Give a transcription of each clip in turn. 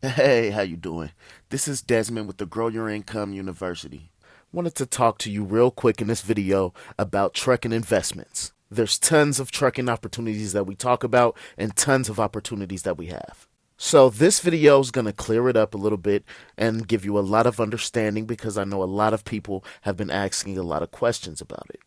Hey, how you doing? This is Desmond with the Grow Your Income University. Wanted to talk to you real quick in this video about trucking investments. There's tons of trucking opportunities that we talk about and tons of opportunities that we have. So this video is going to clear it up a little bit and give you a lot of understanding because I know a lot of people have been asking a lot of questions about it.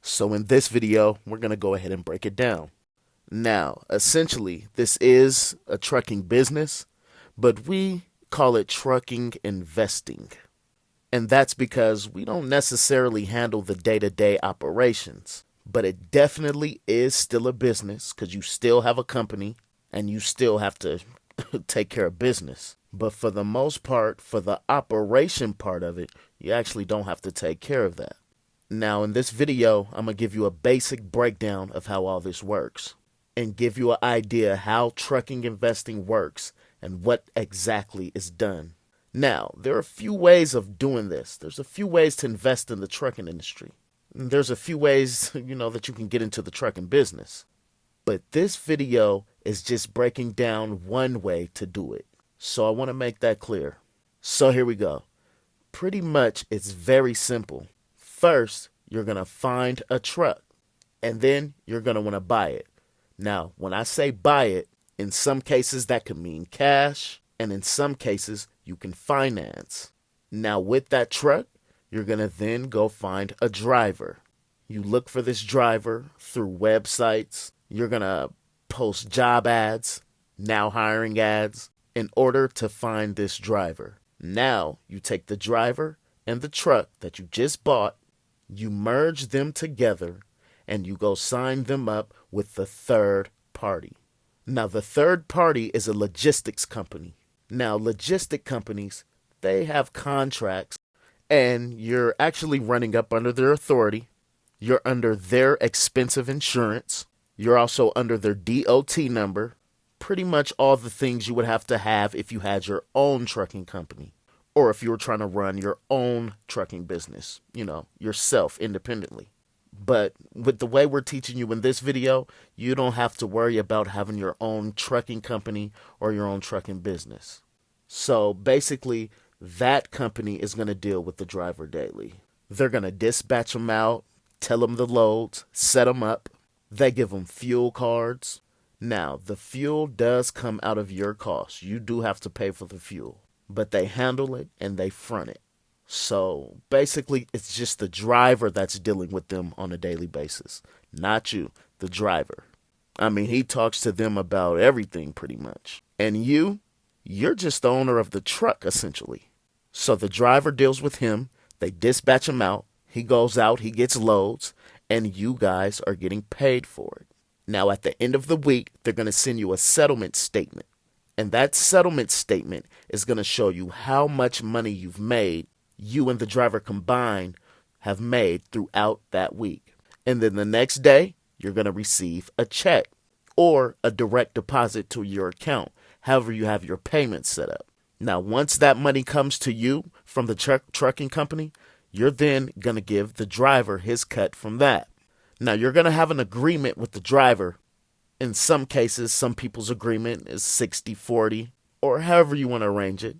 So in this video, we're going to go ahead and break it down. Now, essentially, this is a trucking business, but we call it trucking investing. And that's because we don't necessarily handle the day-to-day operations. But it definitely is still a business because you still have a company and you still have to take care of business. But for the most part, for the operation part of it, you actually don't have to take care of that. Now, in this video, I'm going to give you a basic breakdown of how all this works and give you an idea how trucking investing works and what exactly is done. Now, there are a few ways of doing this. There's a few ways to invest in the trucking industry. There's a few ways, that you can get into the trucking business. But this video is just breaking down one way to do it. So I want to make that clear. So here we go. Pretty much it's very simple. First, you're going to find a truck and then you're going to want to buy it. Now, when I say buy it, in some cases that could mean cash, and in some cases you can finance. Now, with that truck, you're going to then go find a driver. You look for this driver through websites. You're going to post job ads, now hiring ads, in order to find this driver. Now, you take the driver and the truck that you just bought, you merge them together, and you go sign them up with the third party. Now, the third party is a logistics company. Now, logistic companies, they have contracts, and you're actually running up under their authority. You're under their expensive insurance. You're also under their DOT number. Pretty much all the things you would have to have if you had your own trucking company, or if you were trying to run your own trucking business, yourself independently. But with the way we're teaching you in this video, you don't have to worry about having your own trucking company or your own trucking business. So basically, that company is going to deal with the driver daily. They're going to dispatch them out, tell them the loads, set them up. They give them fuel cards. Now, the fuel does come out of your cost. You do have to pay for the fuel, but they handle it and they front it. So basically, it's just the driver that's dealing with them on a daily basis, not you, the driver. I mean, he talks to them about everything pretty much. And you're just the owner of the truck, essentially. So the driver deals with him, they dispatch him out, he goes out, he gets loads, and you guys are getting paid for it. Now, at the end of the week, they're going to send you a settlement statement. And that settlement statement is going to show you how much money you've made, you and the driver combined have made throughout that week. And then the next day, you're going to receive a check or a direct deposit to your account, however you have your payments set up. Now, once that money comes to you from the trucking company, you're then going to give the driver his cut from that. Now, you're going to have an agreement with the driver. In some cases, some people's agreement is 60-40 or however you want to arrange it.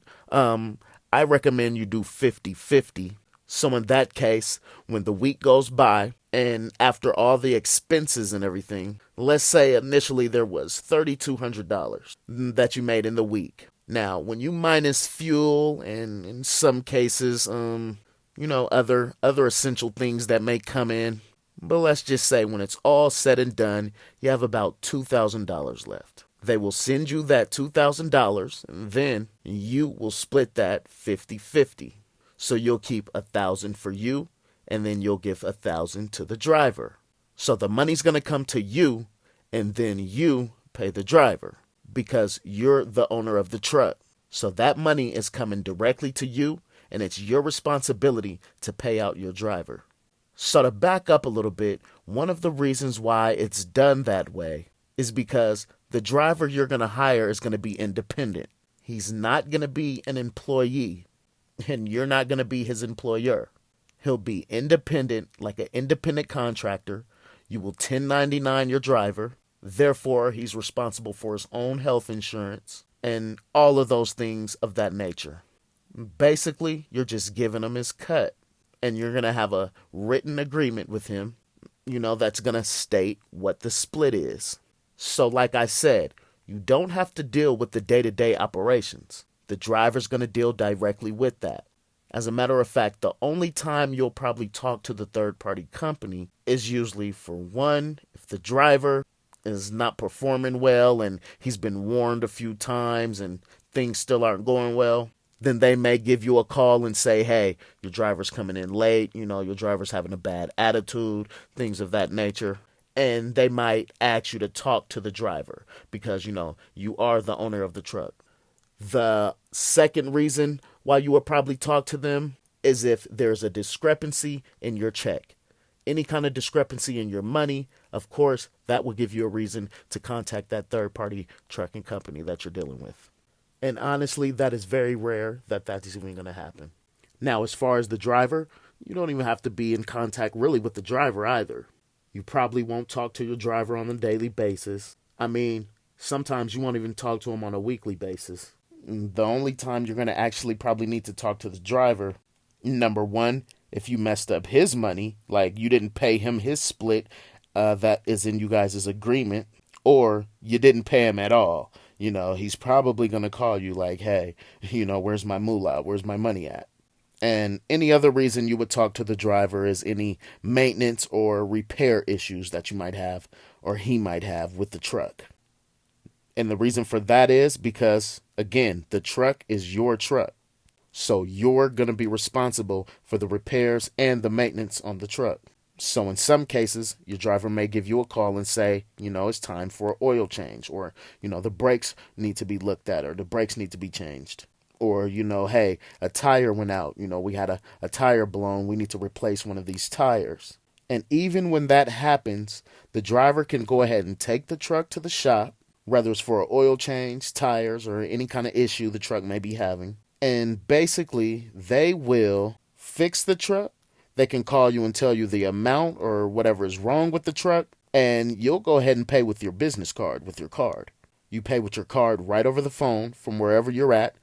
I recommend you do 50-50. So in that case, when the week goes by and after all the expenses and everything, let's say initially there was $3,200 that you made in the week. Now, when you minus fuel and in some cases, other essential things that may come in, but let's just say when it's all said and done, you have about $2,000 left. They will send you that $2,000 and then you will split that 50-50. So you'll keep $1,000 for you and then you'll give $1,000 to the driver. So the money's going to come to you and then you pay the driver because you're the owner of the truck. So that money is coming directly to you and it's your responsibility to pay out your driver. So to back up a little bit, one of the reasons why it's done that way is because the driver you're going to hire is going to be independent. He's not going to be an employee, and you're not going to be his employer. He'll be independent, like an independent contractor. You will 1099 your driver. Therefore, he's responsible for his own health insurance. and all of those things of that nature. Basically, you're just giving him his cut, and you're going to have a written agreement with him, that's going to state what the split is. So, like I said, you don't have to deal with the day-to-day operations. The driver's going to deal directly with that. As a matter of fact, the only time you'll probably talk to the third-party company is usually for one, if the driver is not performing well and he's been warned a few times and things still aren't going well, then they may give you a call and say, hey, your driver's coming in late, your driver's having a bad attitude, things of that nature. And they might ask you to talk to the driver because, you are the owner of the truck. The second reason why you would probably talk to them is if there's a discrepancy in your check. Any kind of discrepancy in your money, of course, that will give you a reason to contact that third-party trucking company that you're dealing with. And honestly, that is very rare that is even going to happen. Now, as far as the driver, you don't even have to be in contact really with the driver either. You probably won't talk to your driver on a daily basis. I mean, sometimes you won't even talk to him on a weekly basis. The only time you're going to actually probably need to talk to the driver, number one, if you messed up his money, like you didn't pay him his split that is in you guys' agreement, or you didn't pay him at all. He's probably going to call you like, hey, where's my moolah? Where's my money at? And any other reason you would talk to the driver is any maintenance or repair issues that you might have or he might have with the truck. And the reason for that is because, again, the truck is your truck. So you're going to be responsible for the repairs and the maintenance on the truck. So in some cases, your driver may give you a call and say, it's time for an oil change, or, the brakes need to be looked at, or the brakes need to be changed. Or, hey, a tire went out. We had a tire blown. We need to replace one of these tires. And even when that happens, the driver can go ahead and take the truck to the shop, whether it's for an oil change, tires, or any kind of issue the truck may be having. And basically, they will fix the truck. They can call you and tell you the amount or whatever is wrong with the truck, and you'll go ahead and pay with your business card, with your card. You pay with your card right over the phone from wherever you're at.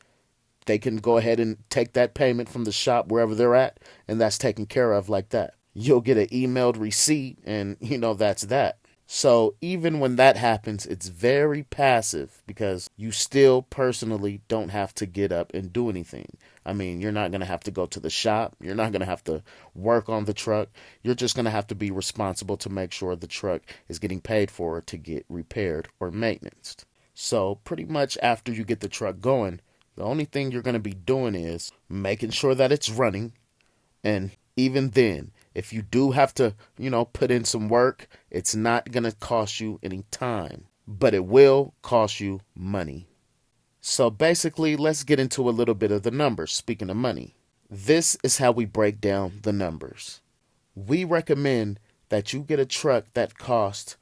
They can go ahead and take that payment from the shop wherever they're at, and that's taken care of like that. You'll get an emailed receipt, and, that's that. So even when that happens, it's very passive because you still personally don't have to get up and do anything. I mean, you're not going to have to go to the shop. You're not going to have to work on the truck. You're just going to have to be responsible to make sure the truck is getting paid for to get repaired or maintenanced. So pretty much after you get the truck going, the only thing you're going to be doing is making sure that it's running. And even then, if you do have to, put in some work, it's not going to cost you any time, but it will cost you money. So basically, let's get into a little bit of the numbers. Speaking of money, this is how we break down the numbers. We recommend that you get a truck that costs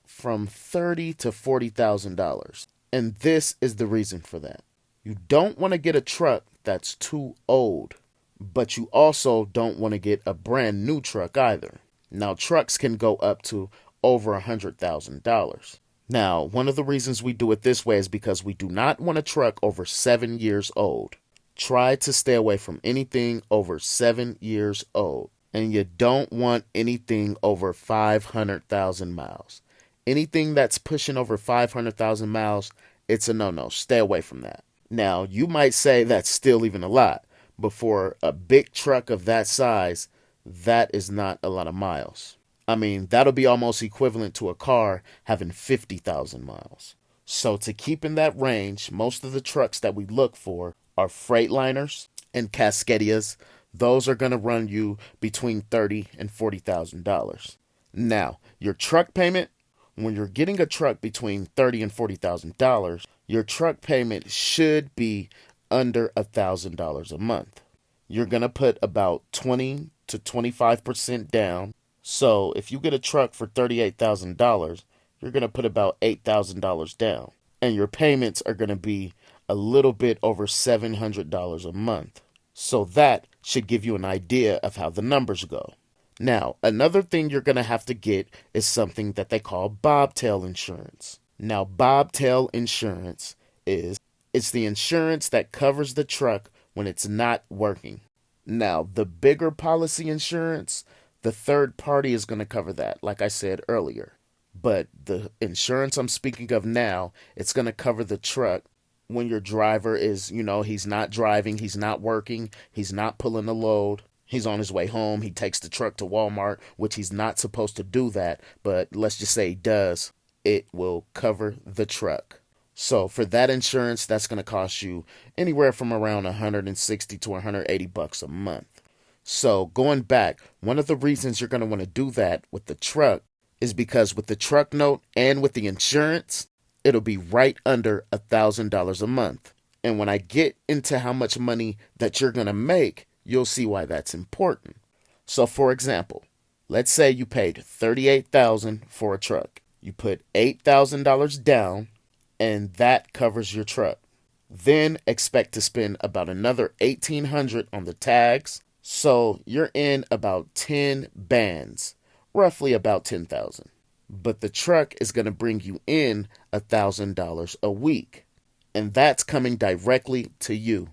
from $30,000 to $40,000. And this is the reason for that. You don't want to get a truck that's too old, but you also don't want to get a brand new truck either. Now, trucks can go up to over $100,000. Now, one of the reasons we do it this way is because we do not want a truck over 7 years old. Try to stay away from anything over 7 years old. And you don't want anything over 500,000 miles. Anything that's pushing over 500,000 miles, it's a no-no. Stay away from that. Now, you might say that's still even a lot, but for a big truck of that size, that is not a lot of miles. I mean, that'll be almost equivalent to a car having 50,000 miles. So to keep in that range, most of the trucks that we look for are Freightliners and Cascadias. Those are going to run you between $30,000 and $40,000. Now, your truck payment, when you're getting a truck between $30,000 and $40,000, your truck payment should be under $1,000 a month. You're going to put about 20 to 25% down. So if you get a truck for $38,000, you're going to put about $8,000 down. And your payments are going to be a little bit over $700 a month. So that should give you an idea of how the numbers go. Now, another thing you're going to have to get is something that they call Bobtail Insurance. Now, Bobtail Insurance is It's the insurance that covers the truck when it's not working. Now, the bigger policy insurance, the third party is going to cover that, like I said earlier. But the insurance I'm speaking of now, it's going to cover the truck when your driver is, he's not driving, he's not working, he's not pulling a load. He's on his way home. He takes the truck to Walmart, which he's not supposed to do that, but let's just say he does. It will cover the truck. So for that insurance, that's going to cost you anywhere from around 160 to 180 bucks a month. So going back, one of the reasons you're going to want to do that with the truck is because with the truck note and with the insurance, it'll be right under $1,000 a month. And when I get into how much money that you're going to make, you'll see why that's important. So for example, let's say you paid $38,000 for a truck. You put $8,000 down and that covers your truck. Then expect to spend about another $1,800 on the tags. So you're in about 10 bands, roughly about $10,000. But the truck is going to bring you in $1,000 a week. And that's coming directly to you.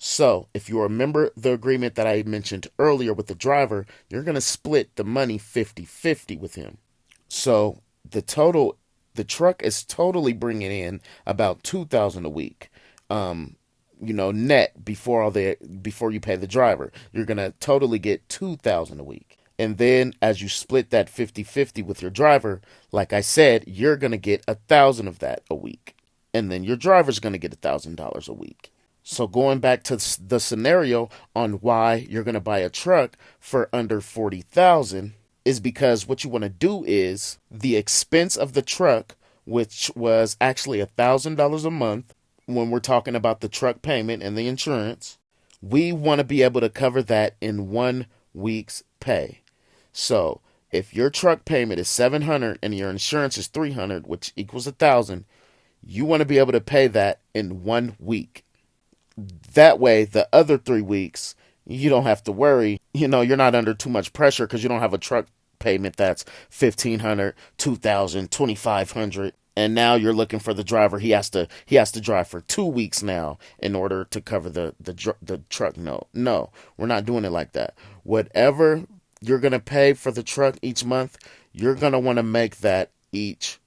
So if you remember the agreement that I mentioned earlier with the driver, you're going to split the money 50-50 with him. So the truck is totally bringing in about $2,000 a week. Net before you pay the driver, you're going to totally get $2,000 a week. And then as you split that 50-50 with your driver, like I said, you're going to get $1,000 of that a week. And then your driver's going to get $1,000 a week. So going back to the scenario on why you're going to buy a truck for under $40,000 is because what you want to do is the expense of the truck, which was actually $1,000 a month when we're talking about the truck payment and the insurance, we want to be able to cover that in 1 week's pay. So if your truck payment is $700 and your insurance is $300, which equals $1,000, you want to be able to pay that in 1 week. That way, the other 3 weeks, you don't have to worry. You're not under too much pressure because you don't have a truck payment that's $1,500, $2,000, $2,500. And now you're looking for the driver. He has to drive for 2 weeks now in order to cover the truck note. No, we're not doing it like that. Whatever you're going to pay for the truck each month, you're going to want to make that each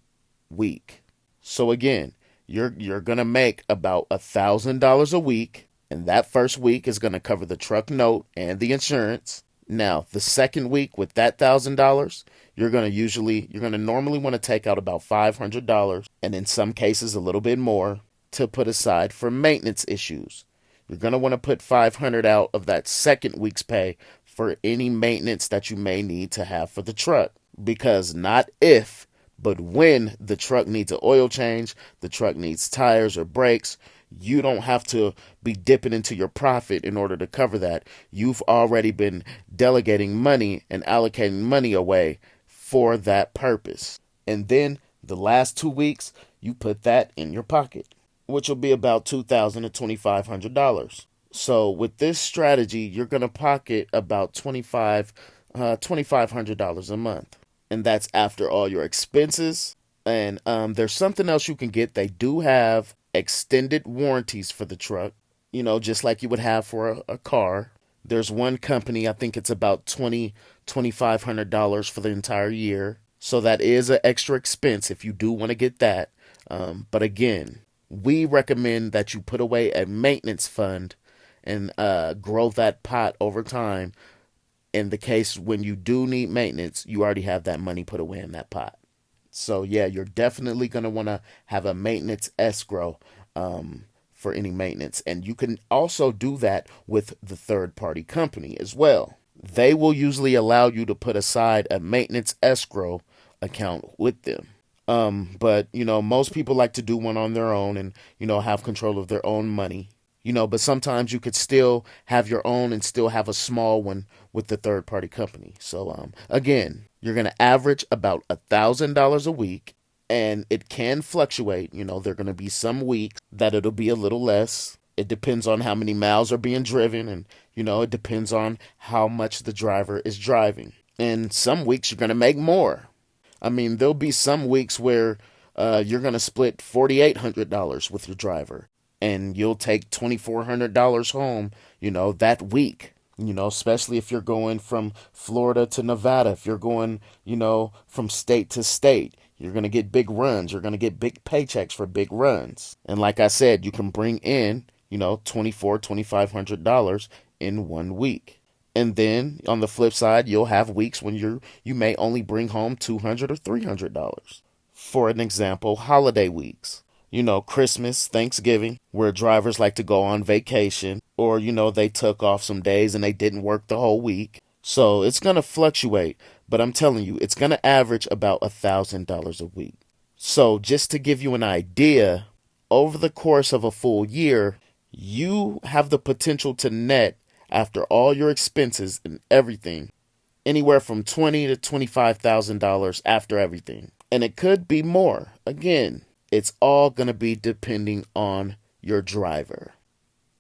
week. So again, you're going to make about $1,000 a week, and that first week is going to cover the truck note and the insurance. Now, the second week with that $1,000, you're going to normally want to take out about $500, and in some cases a little bit more, to put aside for maintenance issues. You're going to want to put $500 out of that second week's pay for any maintenance that you may need to have for the truck, because not if, but when the truck needs an oil change, the truck needs tires or brakes, you don't have to be dipping into your profit in order to cover that. You've already been delegating money and allocating money away for that purpose. And then the last 2 weeks, you put that in your pocket, which will be about $2,000 to $2,500. So with this strategy, you're going to pocket about $2,500 a month. And that's after all your expenses. And there's something else you can get. They do have extended warranties for the truck, just like you would have for a car. There's one company, I think it's about $2,500 for the entire year. So that is an extra expense if you do want to get that. But again, we recommend that you put away a maintenance fund and grow that pot over time. In the case when you do need maintenance, you already have that money put away in that pot. So yeah, you're definitely going to want to have a maintenance escrow for any maintenance. And you can also do that with the third party company as well. They will usually allow you to put aside a maintenance escrow account with them. But most people like to do one on their own and, have control of their own money. But sometimes you could still have your own and still have a small one with the third party company. So, again, you're going to average about $1,000 a week, and it can fluctuate. There are going to be some weeks that it'll be a little less. It depends on how many miles are being driven, and, it depends on how much the driver is driving. And some weeks you're going to make more. I mean, there'll be some weeks where you're going to split $4,800 with your driver. and you'll take $2,400 home, that week. Especially if you're going from Florida to Nevada, if you're going, from state to state, you're going to get big runs. You're going to get big paychecks for big runs. And like I said, you can bring in, $2,500 in 1 week. And then on the flip side, you'll have weeks when you may only bring home $200 or $300. For an example, holiday weeks. Christmas, Thanksgiving, where drivers like to go on vacation, or, they took off some days and they didn't work the whole week. So it's going to fluctuate, but I'm telling you, it's going to average about $1,000 a week. So just to give you an idea, over the course of a full year, you have the potential to net, after all your expenses and everything, anywhere from $20,000 to $25,000 after everything. And it could be more. Again, it's all going to be depending on your driver.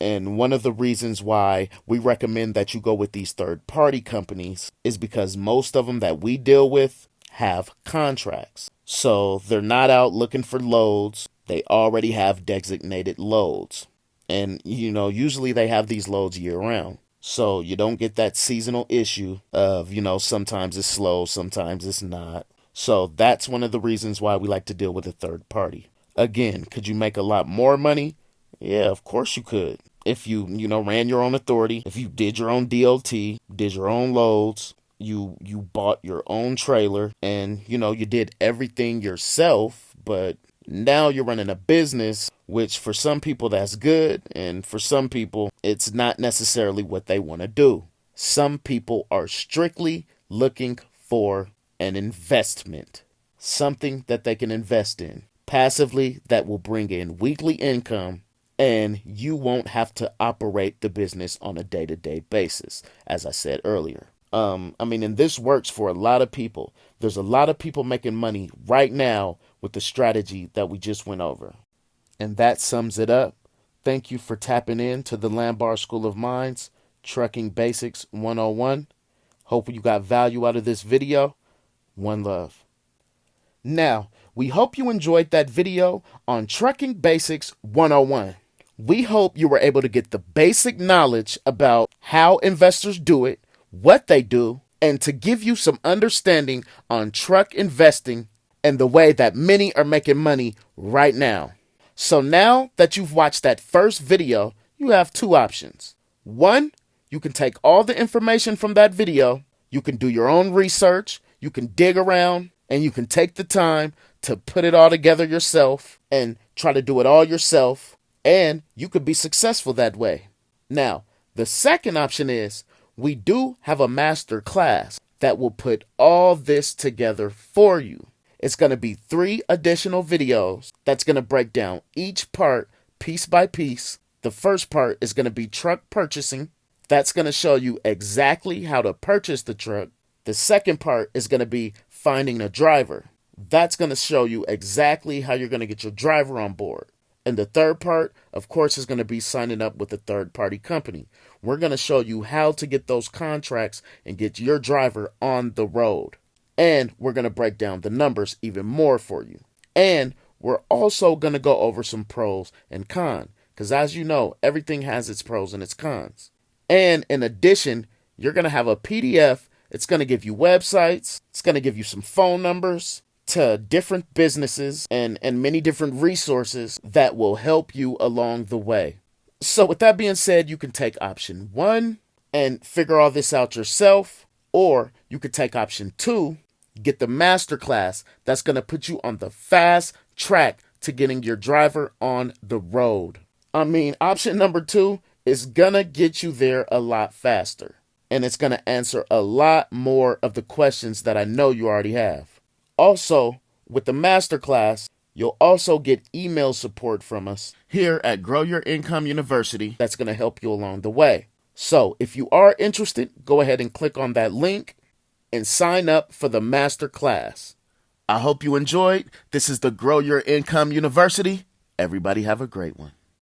And one of the reasons why we recommend that you go with these third-party companies is because most of them that we deal with have contracts. So they're not out looking for loads. They already have designated loads. And, usually they have these loads year-round. So you don't get that seasonal issue of, sometimes it's slow, sometimes it's not. So that's one of the reasons why we like to deal with a third party. Again, could you make a lot more money? Yeah, of course you could. If you, ran your own authority, if you did your own DOT, did your own loads, you bought your own trailer, and, you did everything yourself, but now you're running a business, which for some people that's good, and for some people it's not necessarily what they want to do. Some people are strictly looking for an investment, something that they can invest in passively that will bring in weekly income, and you won't have to operate the business on a day-to-day basis, as I said earlier. And this works for a lot of people. There's a lot of people making money right now with the strategy that we just went over. And that sums it up. Thank you for tapping in to the Lambar School of Mines, Trucking Basics 101. Hope you got value out of this video. One love. Now, we hope you enjoyed that video on Trucking Basics 101. We hope you were able to get the basic knowledge about how investors do it, what they do, and to give you some understanding on truck investing and the way that many are making money right now. So now that you've watched that first video, you have two options. One, you can take all the information from that video, you can do your own research, you can dig around, and you can take the time to put it all together yourself and try to do it all yourself, and you could be successful that way. Now, the second option is we do have a master class that will put all this together for you. It's going to be 3 additional videos that's going to break down each part piece by piece. The first part is going to be truck purchasing. That's going to show you exactly how to purchase the truck. The second part is going to be finding a driver. That's going to show you exactly how you're going to get your driver on board. And the third part, of course, is going to be signing up with a third-party company. We're going to show you how to get those contracts and get your driver on the road. And we're going to break down the numbers even more for you. And we're also going to go over some pros and cons. Because as you know, everything has its pros and its cons. And in addition, you're going to have a PDF. It's going to give you websites. It's going to give you some phone numbers to different businesses and many different resources that will help you along the way. So with that being said, you can take option 1 and figure all this out yourself, or you could take option 2, get the masterclass that's going to put you on the fast track to getting your driver on the road. Option number 2 is going to get you there a lot faster, and it's going to answer a lot more of the questions that I know you already have. Also, with the masterclass, you'll also get email support from us here at Grow Your Income University that's going to help you along the way. So if you are interested, go ahead and click on that link and sign up for the masterclass. I hope you enjoyed. This is the Grow Your Income University. Everybody have a great one.